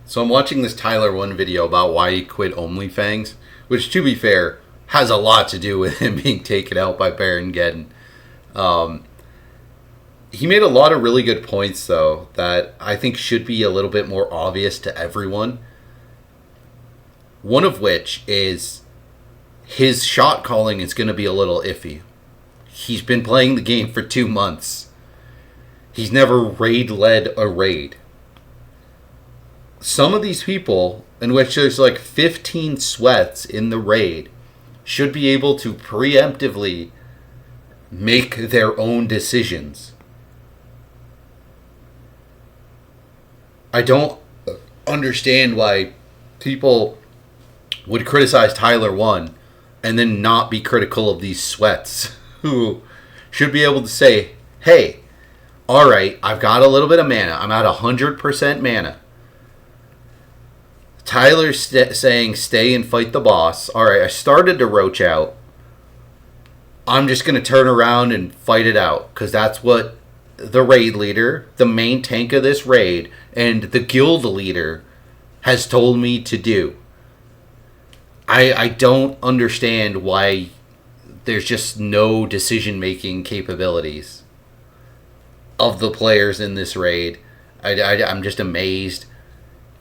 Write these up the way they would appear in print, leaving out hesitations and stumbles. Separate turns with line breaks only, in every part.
So I'm watching this Tyler1 video about why he quit Onlyfangs, which, to be fair, has a lot to do with him being taken out by Baron Geddon. Um, he made a lot of really good points, though, that I think should be a little bit more obvious to everyone. One of which is his shot calling is going to be a little iffy. He's been playing the game for 2 months. He's never raid-led a raid. Some of these people, in which there's like 15 sweats in the raid, should be able to preemptively make their own decisions. I don't understand why people would criticize Tyler1 and then not be critical of these sweats who should be able to say, hey, alright, I've got a little bit of mana. I'm at 100% mana. Tyler's saying stay and fight the boss. Alright, I started to roach out. I'm just going to turn around and fight it out. Because that's what the raid leader, the main tank of this raid, and the guild leader has told me to do. I don't understand why there's just no decision-making capabilities of the players in this raid. I'm just amazed.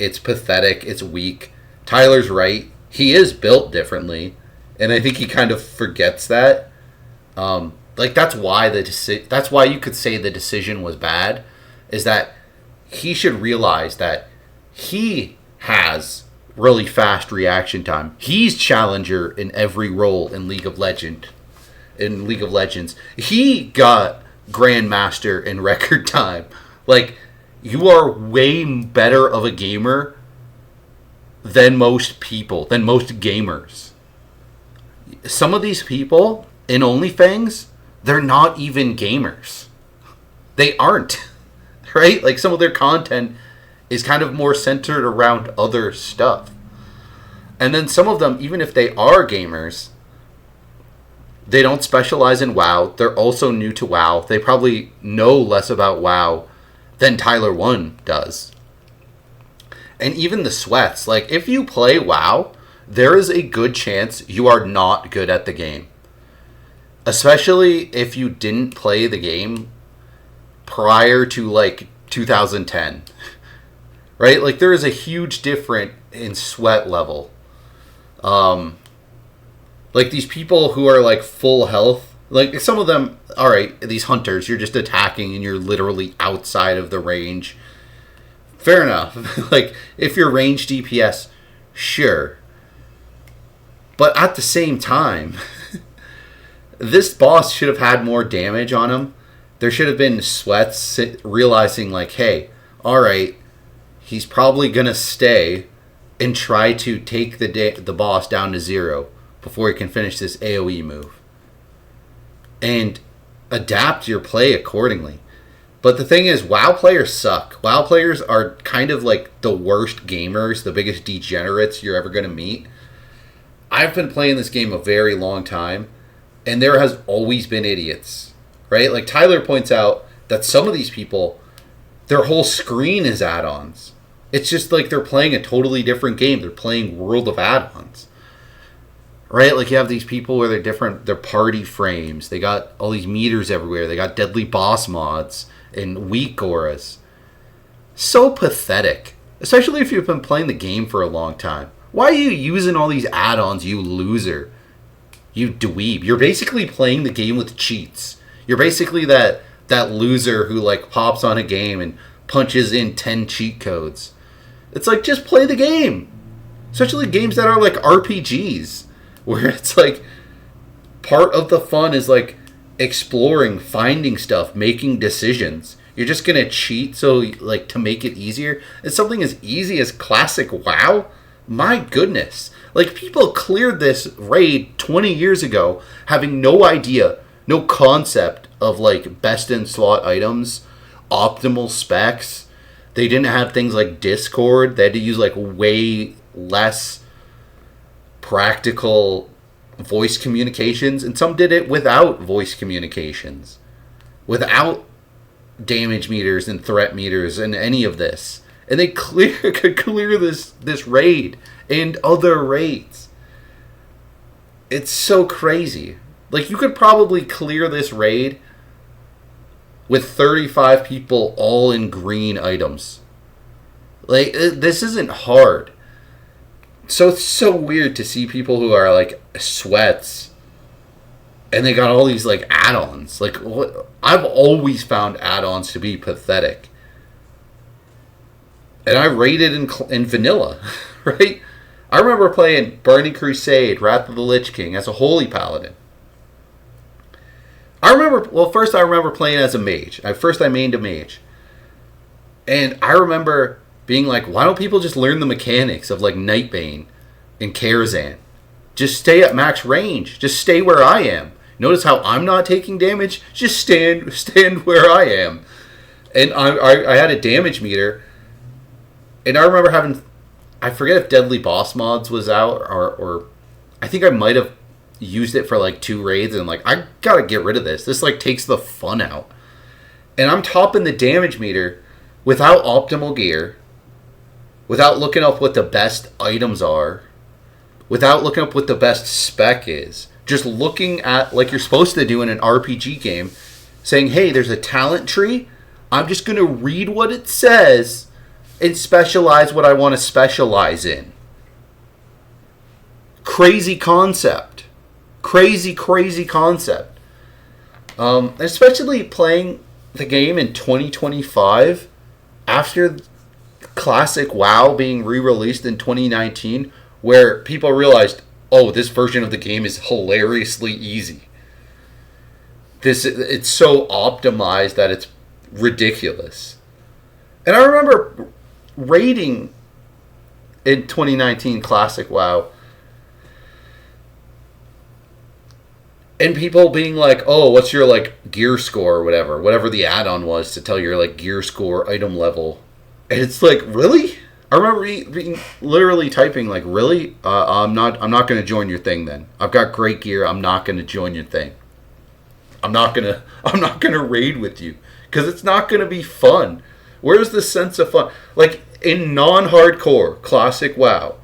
It's pathetic. It's weak. Tyler's right. He is built differently, and I think he kind of forgets that. That's why that's why you could say the decision was bad, is that he should realize that he has really fast reaction time. He's challenger in every role in League of Legends. He got Grandmaster in record time. Like, you are way better of a gamer than most people, than most gamers. Some of these people in Onlyfangs, they're not even gamers. They aren't. Right? Like, some of their content is kind of more centered around other stuff. And then some of them, even if they are gamers, they don't specialize in WoW. They're also new to WoW. They probably know less about WoW than Tyler1 does. And even the sweats. Like, if you play WoW, there is a good chance you are not good at the game. Especially if you didn't play the game prior to, like, 2010. Right? Like, there is a huge difference in sweat level. Like, these people who are, like, full health, like, some of them, alright, these hunters, you're just attacking and you're literally outside of the range. Fair enough. Like, if you're range DPS, sure. But at the same time, this boss should have had more damage on him. There should have been sweats realizing, like, hey, alright, he's probably going to stay and try to take the boss down to 0 before he can finish this AoE move. And adapt your play accordingly. But the thing is, WoW players suck. WoW players are kind of like the worst gamers, the biggest degenerates you're ever going to meet. I've been playing this game a very long time, and there has always been idiots. Right? Like, Tyler points out that some of these people, their whole screen is add-ons. It's just like they're playing a totally different game. They're playing World of Add-ons. Right? Like, you have these people where they're party frames. They got all these meters everywhere. They got deadly boss mods and weak auras. So pathetic. Especially if you've been playing the game for a long time. Why are you using all these add-ons, you loser? You dweeb. You're basically playing the game with cheats. You're basically that loser who, like, pops on a game and punches in 10 cheat codes. It's like, just play the game. Especially games that are like RPGs. Where it's like, part of the fun is like exploring, finding stuff, making decisions. You're just gonna cheat so, like, to make it easier. It's something as easy as classic WoW. My goodness. Like, people cleared this raid 20 years ago having no idea, no concept of, like, best in slot items, optimal specs. They didn't have things like Discord. They had to use, like, way less practical voice communications, and some did it without voice communications, without damage meters and threat meters and any of this. and they could clear this raid and other raids. It's so crazy. Like, you could probably clear this raid with 35 people all in green items. Like, this isn't hard. So it's so weird to see people who are like sweats and they got all these like add-ons. Like, what? I've always found add-ons to be pathetic. And I raided in vanilla, right? I remember playing Burning Crusade, Wrath of the Lich King as a Holy Paladin. I remember playing as a mage. I mained a mage. And I remember being like, why don't people just learn the mechanics of like Nightbane and Karazhan? Just stay at max range. Just stay where I am. Notice how I'm not taking damage? Just stand where I am. And I had a damage meter. And I remember having, I forget if Deadly Boss Mods was out, or I think I might have used it for like 2 raids, and like, I gotta get rid of this. This like takes the fun out. And I'm topping the damage meter without optimal gear, without looking up what the best items are, without looking up what the best spec is. Just looking at, like you're supposed to do in an RPG game, saying, hey, there's a talent tree. I'm just going to read what it says and specialize what I want to specialize in. Crazy concept. Crazy concept. Especially playing the game in 2025 after Classic WoW being re-released in 2019, where people realized, oh, this version of the game is hilariously easy. It's so optimized that it's ridiculous. And I remember raiding in 2019 Classic WoW, and people being like, oh, what's your like gear score or whatever the add-on was to tell your like gear score, item level. And it's like, really? I remember being literally typing like, really? I'm not going to join your thing then. I've got great gear. I'm not going to join your thing. I'm not going to raid with you because it's not going to be fun. Where's the sense of fun? Like in non-hardcore Classic WoW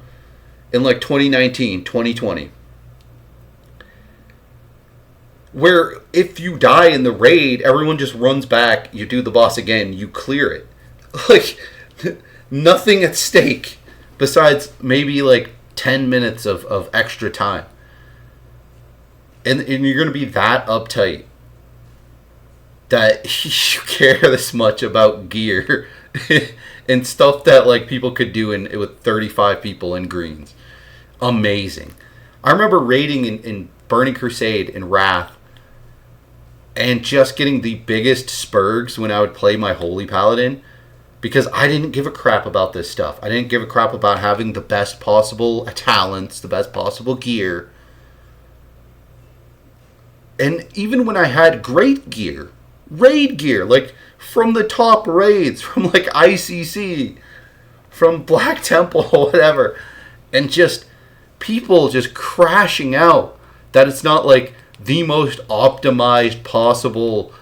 in like 2019, 2020, where if you die in the raid, everyone just runs back, you do the boss again, you clear it. Like, nothing at stake besides maybe like 10 minutes of extra time. And you're going to be that uptight that you care this much about gear and stuff that like people could do with 35 people in greens. Amazing. I remember raiding in Burning Crusade and Wrath and just getting the biggest spurgs when I would play my Holy Paladin, because I didn't give a crap about this stuff. I didn't give a crap about having the best possible talents, the best possible gear. And even when I had great gear, raid gear, like from the top raids, from like ICC, from Black Temple, whatever, and just people just crashing out that it's not like the most optimized possible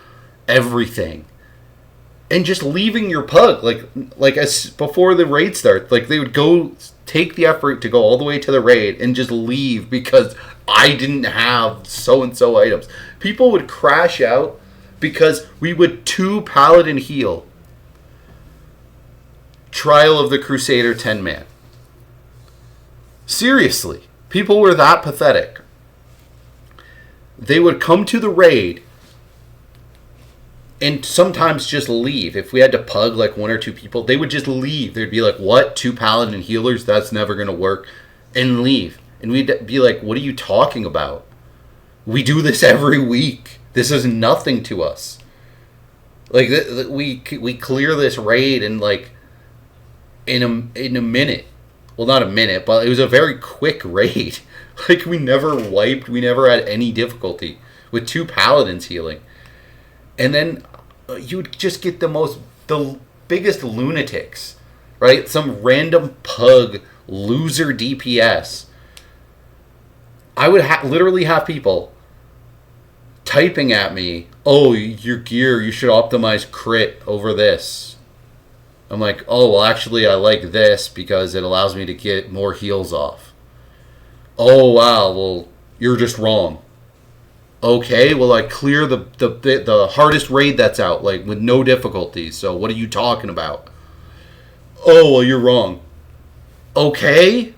everything. And just leaving your pug, like as before the raid starts, like they would go take the effort to go all the way to the raid and just leave because I didn't have so-and-so items. People would crash out because we would 2 paladin heal Trial of the Crusader 10-man. Seriously, people were that pathetic. They would come to the raid and sometimes just leave. If we had to pug like 1 or 2 people, they would just leave. They'd be like, what? 2 paladin healers? That's never going to work. And leave. And we'd be like, what are you talking about? We do this every week. This is nothing to us. Like, we clear this raid in like, in a minute. Well, not a minute, but it was a very quick raid. Like, we never wiped. We never had any difficulty with 2 paladins healing. And then you would just get the biggest lunatics, right? Some random pug loser DPS. I would literally have people typing at me, oh, your gear, you should optimize crit over this. I'm like, oh, well, actually, I like this because it allows me to get more heals off. Oh, wow, well, you're just wrong. Okay, well, I clear the hardest raid that's out, like, with no difficulties, so what are you talking about? Oh, well, you're wrong. Okay?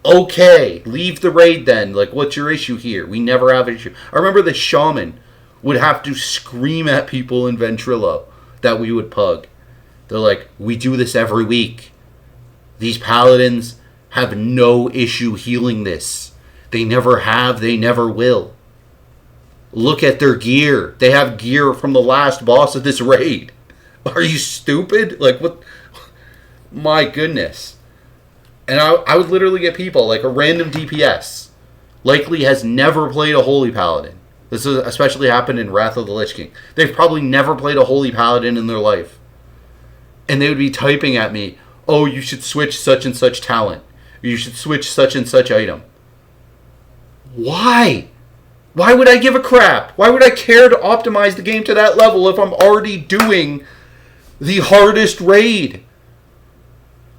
Okay, leave the raid then. Like, what's your issue here? We never have an issue. I remember the shaman would have to scream at people in Ventrilo that we would pug. They're like, we do this every week. These paladins have no issue healing this. They never have, they never will. Look at their gear. They have gear from the last boss of this raid. Are you stupid? Like, what? My goodness. And I would literally get people, like a random DPS, likely has never played a Holy Paladin. This has especially happened in Wrath of the Lich King. They've probably never played a Holy Paladin in their life. And they would be typing at me, oh, you should switch such and such talent. You should switch such and such item. Why? Why would I give a crap? Why would I care to optimize the game to that level if I'm already doing the hardest raid?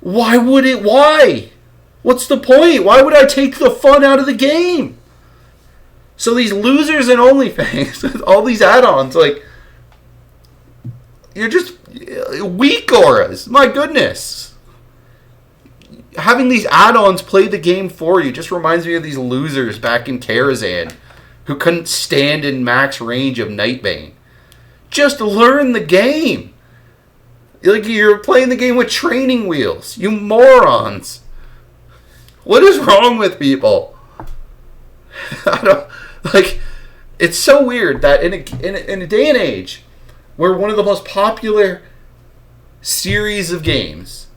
Why would it? Why? What's the point? Why would I take the fun out of the game? So these losers in Onlyfangs, all these add-ons, like, you're just weak auras. My goodness. Having these add-ons play the game for you just reminds me of these losers back in Karazhan who couldn't stand in max range of Nightbane. Just learn the game. Like, you're playing the game with training wheels. You morons. What is wrong with people? I don't... Like, it's so weird that in a day and age where one of the most popular series of games,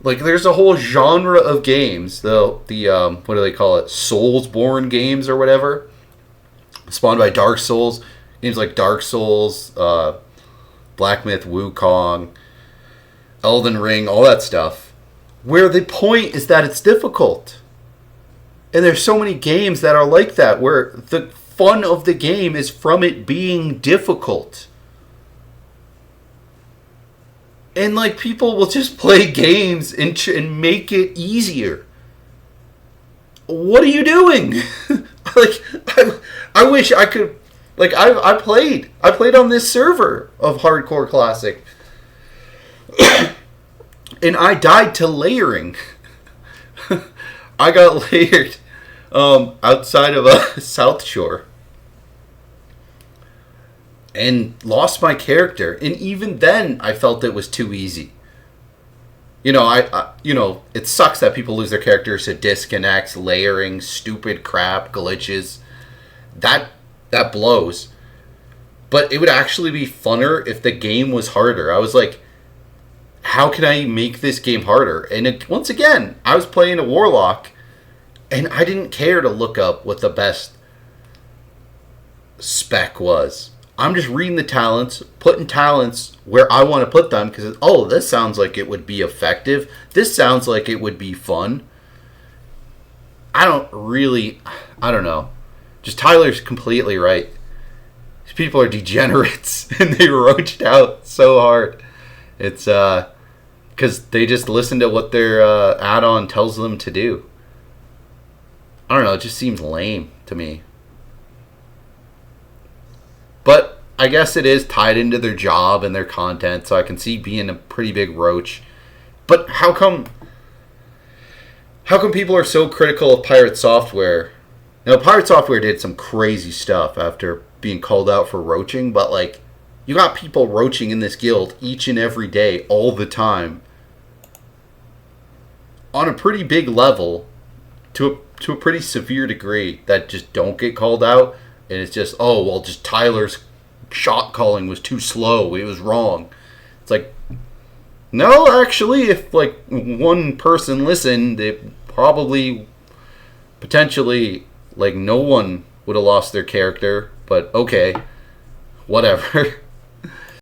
like, there's a whole genre of games, the what do they call it? Soulsborne games or whatever. Spawned by Dark Souls. Games like Dark Souls, Black Myth, Wukong, Elden Ring, all that stuff, where the point is that it's difficult. And there's so many games that are like that, where the fun of the game is from it being difficult. And, like, people will just play games and make it easier. What are you doing? Like, I wish I could... Like, I played on this server of Hardcore Classic. And I died to layering. I got layered outside of South Shore. And lost my character. And even then, I felt it was too easy. You know, it sucks that people lose their characters to disconnects, layering, stupid crap, glitches. That blows. But it would actually be funner if the game was harder. I was like, how can I make this game harder? And once again, I was playing a Warlock, and I didn't care to look up what the best spec was. I'm just reading the talents, putting talents where I want to put them, because, oh, this sounds like it would be effective. This sounds like it would be fun. I don't know. Just Tyler's completely right. These people are degenerates, and they roached out so hard. It's because they just listen to what their add-on tells them to do. I don't know, it just seems lame to me. But I guess it is tied into their job and their content, so I can see being a pretty big roach. But how come people are so critical of Pirate Software? You know, Pirate Software did some crazy stuff after being called out for roaching, but, like, you got people roaching in this guild each and every day, all the time, on a pretty big level, to a pretty severe degree, that just don't get called out, and it's just, oh, well, just Tyler's shot calling was too slow, it was wrong. It's like, no, actually, if, like, one person listened, it probably, potentially, like, no one would have lost their character, but okay, whatever.